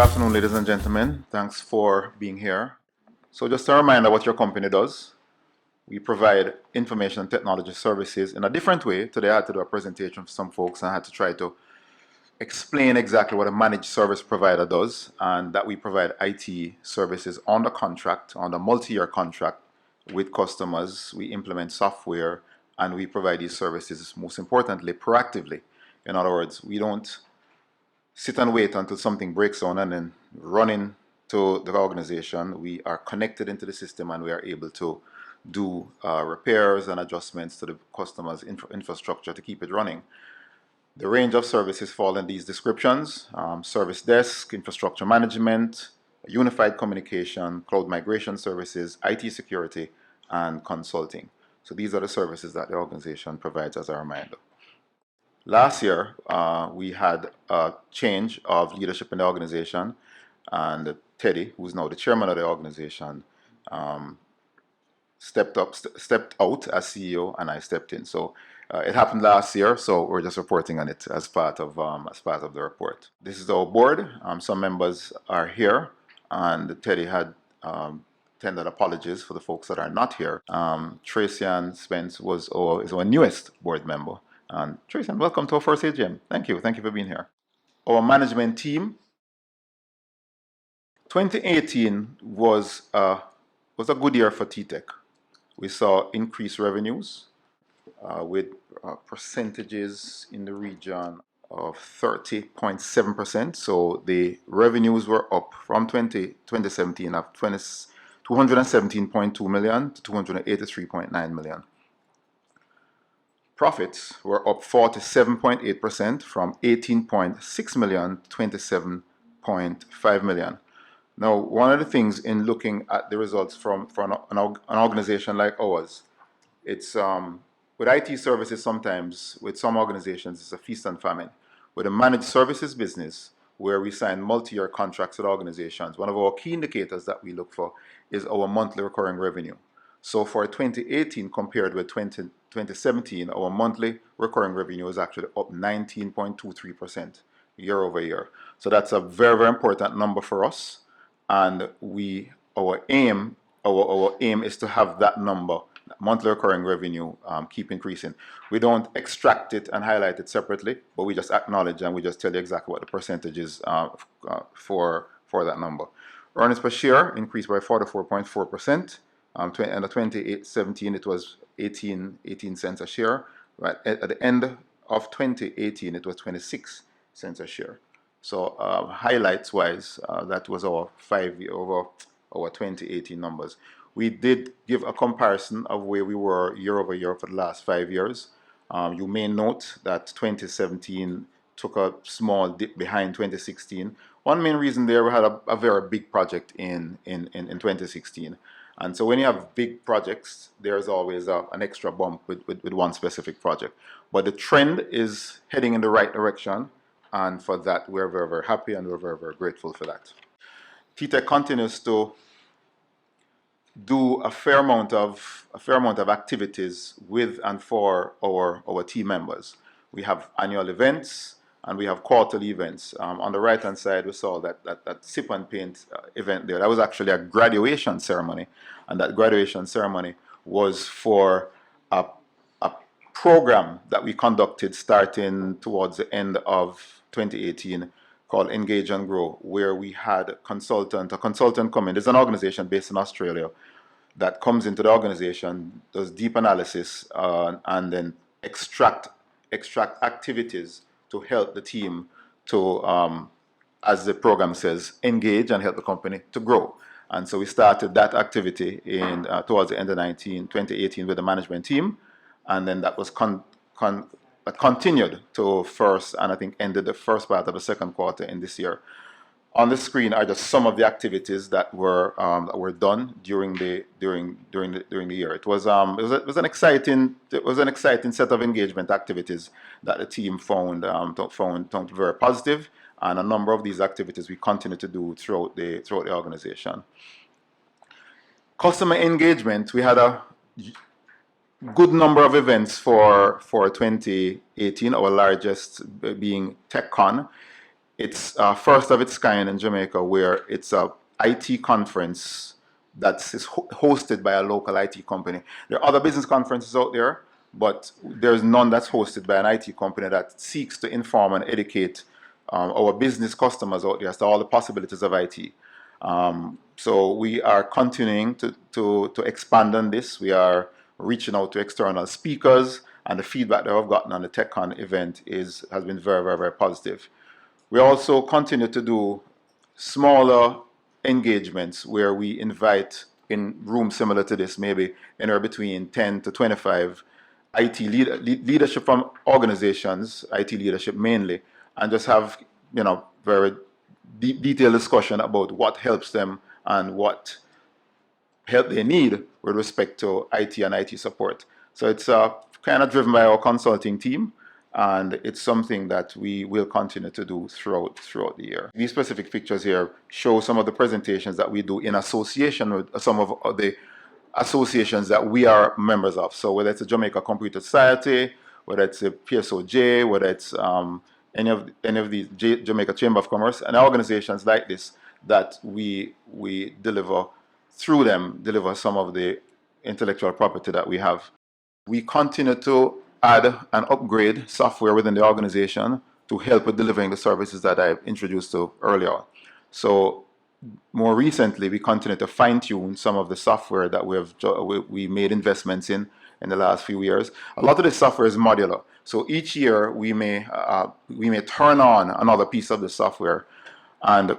afternoon, ladies and gentlemen. Thanks for being here. So just a reminder what your company does. We provide information technology services in a different way. Today I had to do a presentation for some folks and I had to try to explain exactly what a managed service provider does, and that we provide IT services on the contract, on the multi-year contract with customers. We implement software and we provide these services, most importantly, proactively. In other words, we don't sit and wait until something breaks down and then run into the organization. We are connected into the system and we are able to do repairs and adjustments to the customer's infrastructure to keep it running. The range of services fall in these descriptions: service desk, infrastructure management, unified communication, cloud migration services, IT security, and consulting. So these are the services that the organization provides, as a reminder. Last year, we had a change of leadership in the organization, and Teddy, who's now the chairman of the organization, stepped out as CEO, and I stepped in. So it happened last year, so we're just reporting on it as part of the report. This is our board. Some members are here, and Teddy had tendered apologies for the folks that are not here. Tracy Ann Spence is our newest board member. And Tracy Ann, welcome to our first AGM. Thank you for being here. Our management team. 2018 was a good year for tTech. We saw increased revenues with percentages in the region of 30.7%. So the revenues were up from 2017 of 217.2 million to 283.9 million. Profits were up 47.8% from 18.6 million to 27.5 million. Now, one of the things in looking at the results from an organization like ours, it's with IT services, sometimes with some organizations it's a feast and famine. With a managed services business where we sign multi-year contracts with organizations, one of our key indicators that we look for is our monthly recurring revenue. So for 2018 compared with 2017, our monthly recurring revenue is actually up 19.23% year over year. So that's a very, very important number for us. And our aim is to have that number, monthly recurring revenue, keep increasing. We don't extract it and highlight it separately, but we just acknowledge and we just tell you exactly what the percentage is for that number. Earnings per share increased by 44.4%. And in 2017 it was 18 cents a share. Right at the end of 2018 it was 26 cents a share. So highlights wise, that was our 5-year over our 2018 numbers. We did give a comparison of where we were year over year for the last 5 years. You may note that 2017 took a small dip behind 2016. One main reason there, we had a very big project in 2016. And so when you have big projects, there's always an extra bump with one specific project. But the trend is heading in the right direction. And for that, we're very, very happy and we're very, very grateful for that. tTech continues to do a fair amount of activities with and for our team members. We have annual events and we have quarterly events. On the right hand side, we saw that sip and paint event there. That was actually a graduation ceremony, and that graduation ceremony was for a program that we conducted starting towards the end of 2018 called Engage and Grow, where we had a consultant come in. There's an organization based in Australia that comes into the organization, does deep analysis, and then extract activities to help the team to, as the program says, engage and help the company to grow. And so we started that activity in towards the end of 2018 with the management team, and then that was continued to first, and I think ended the first part of the second quarter in this year. On the screen are just some of the activities that were done during the year. It was an exciting set of engagement activities that the team found very positive, and a number of these activities we continue to do throughout the organization. Customer engagement, we had a good number of events for 2018. Our largest being TechCon. It's first of its kind in Jamaica, where it's a IT conference that is hosted by a local IT company. There are other business conferences out there, but there's none that's hosted by an IT company that seeks to inform and educate our business customers out there as to all the possibilities of IT. So we are continuing to expand on this. We are reaching out to external speakers, and the feedback that I've gotten on the TechCon event has been very, very, very positive. We also continue to do smaller engagements where we invite in rooms similar to this, maybe anywhere between 10 to 25 IT leadership from organizations, IT leadership mainly, and just have, very detailed discussion about what helps them and what help they need with respect to IT and IT support. So it's kind of driven by our consulting team, and it's something that we will continue to do throughout the year. These specific pictures here show some of the presentations that we do in association with some of the associations that we are members of. So whether it's the Jamaica Computer Society, whether it's the PSOJ, whether it's any of the Jamaica Chamber of Commerce, and organizations like this that we deliver through them, deliver some of the intellectual property that we have. We continue to add and upgrade software within the organization to help with delivering the services that I've introduced to earlier. So more recently, we continue to fine-tune some of the software that we made investments in the last few years. A lot of this software is modular. So each year we may turn on another piece of the software, and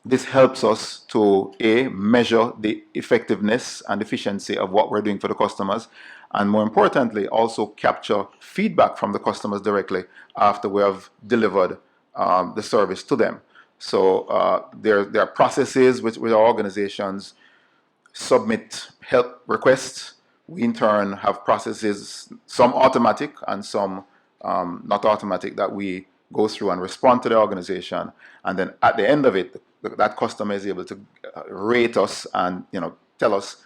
this helps us to measure the effectiveness and efficiency of what we're doing for the customers, and more importantly, also capture feedback from the customers directly after we have delivered the service to them. So there are processes with our organizations submit help requests. We in turn have processes, some automatic and some not automatic, that we go through and respond to the organization. And then at the end of it, that customer is able to rate us and tell us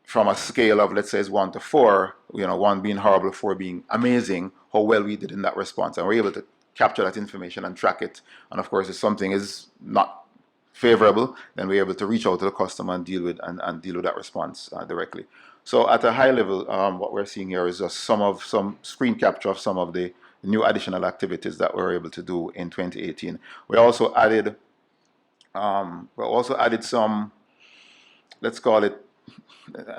from a scale of, let's say, 1 to 4, 1 being horrible, 4 being amazing, how well we did in that response. And we're able to capture that information and track it. And of course, if something is not favorable, then we're able to reach out to the customer and deal with that response directly. So at a high level, what we're seeing here is just some screen capture of some of the new additional activities that we're able to do in 2018. We also added some, let's call it,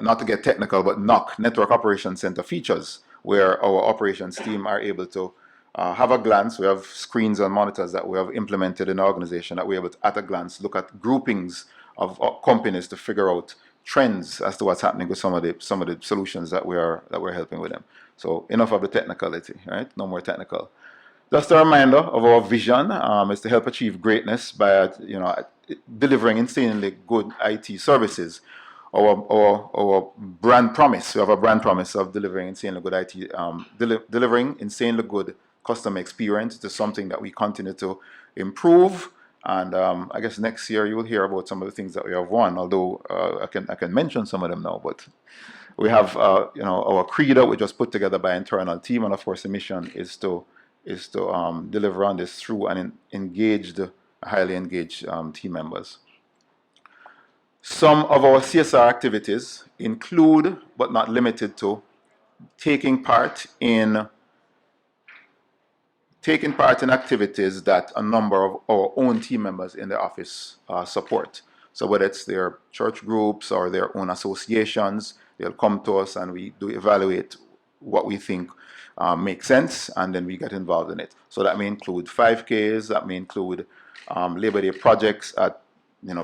not to get technical, but NOC, Network Operations Center features, where our operations team are able to have a glance. We have screens and monitors that we have implemented in our organization that we're able to, at a glance, look at groupings of companies to figure out trends as to what's happening with some of the solutions that we're helping with them. So enough of the technicality, right? No more technical. Just a reminder of our vision is to help achieve greatness by delivering insanely good IT services. Our brand promise. We have a brand promise of delivering insanely good IT, delivering insanely good customer experience. To something that we continue to improve. And I guess next year you will hear about some of the things that we have won. Although I can mention some of them now, but we have our creed that we just put together by internal team, and of course the mission is to deliver on this through an highly engaged team members. Some of our CSR activities include, but not limited to, taking part in activities that a number of our own team members in the office support. So whether it's their church groups or their own associations, they'll come to us and we do evaluate what we think makes sense, and then we get involved in it. So that may include 5Ks, that may include Labor Day projects at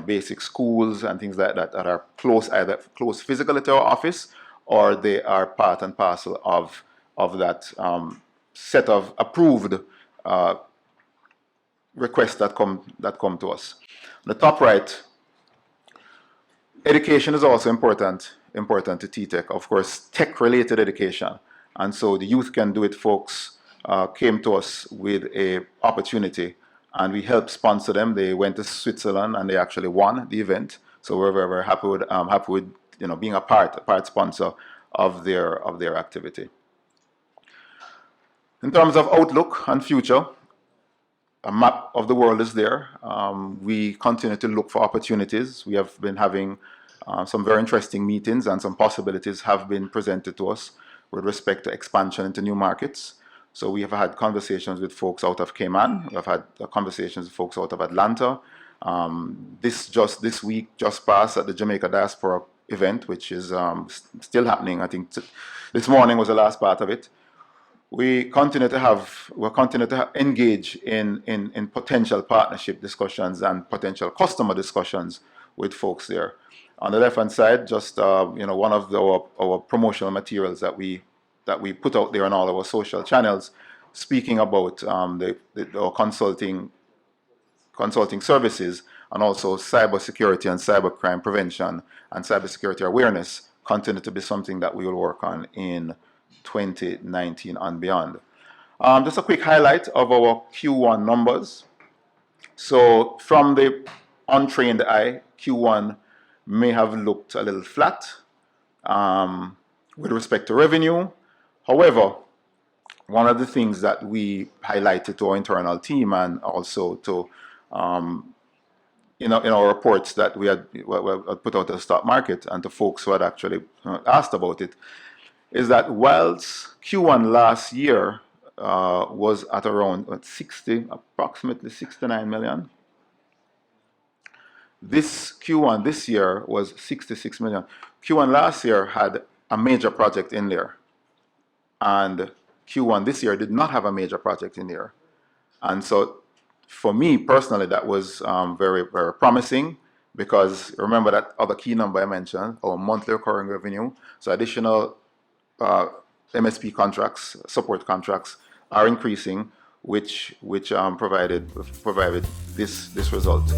basic schools and things like that are either close physically to our office, or they are part and parcel of that set of approved requests that come to us. On the top right, education is also important to tTech. Of course, tech-related education, and so the Youth Can Do It folks came to us with a opportunity, and we helped sponsor them. They went to Switzerland and they actually won the event. So we're very, very happy with being a part sponsor of their activity. In terms of outlook and future, a map of the world is there. We continue to look for opportunities. We have been having some very interesting meetings, and some possibilities have been presented to us with respect to expansion into new markets. So we have had conversations with folks out of Cayman. We've had conversations with folks out of Atlanta. This week just passed at the Jamaica Diaspora event, which is still happening. I think this morning was the last part of it. We continue to engage in potential partnership discussions and potential customer discussions with folks there. On the left-hand side, just one of our promotional materials that we put out there on all our social channels, speaking about our consulting services, and also cybersecurity and cybercrime prevention and cybersecurity awareness continue to be something that we will work on in 2019 and beyond. Just a quick highlight of our Q1 numbers. So from the untrained eye, Q1 may have looked a little flat with respect to revenue. However, one of the things that we highlighted to our internal team, and also to in our reports that we had put out to the stock market and to folks who had actually asked about it, is that whilst Q1 last year was at around approximately 69 million, this Q1 this year was 66 million. Q1 last year had a major project in there, and Q1 this year did not have a major project in there. And so for me personally, that was very, very promising, because remember that other key number I mentioned, our monthly recurring revenue. So additional MSP contracts, support contracts are increasing, which provided this result.